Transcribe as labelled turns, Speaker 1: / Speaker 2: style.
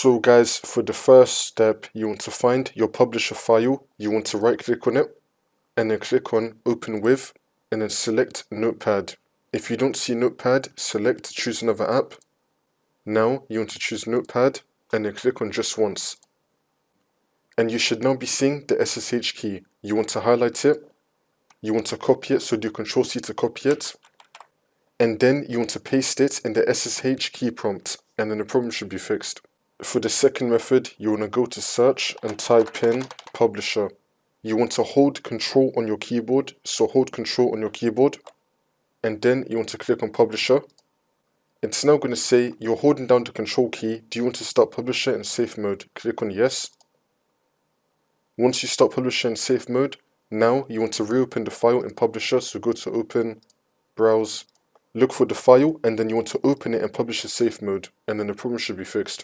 Speaker 1: So guys, for the first step, you want to find your publisher file, you want to right click on it, and then click on Open With, and then select Notepad. If you don't see Notepad, select Choose Another App. Now you want to choose Notepad, and then click on Just Once. And you should now be seeing the SSH key. You want to highlight it, you want to copy it, so do Ctrl+C to copy it, and then you want to paste it in the SSH key prompt, and then the problem should be fixed. For the second method, you want to go to search and type in publisher. You want to hold Control on your keyboard, so hold Control on your keyboard, and then you want to click on publisher. It's now going to say you're holding down the Control key. Do you want to start publisher in safe mode? Click on yes. Once you start publisher in safe mode, now you want to reopen the file in publisher, so go to open, browse, look for the file, and then you want to open it in publisher safe mode, and then the problem should be fixed.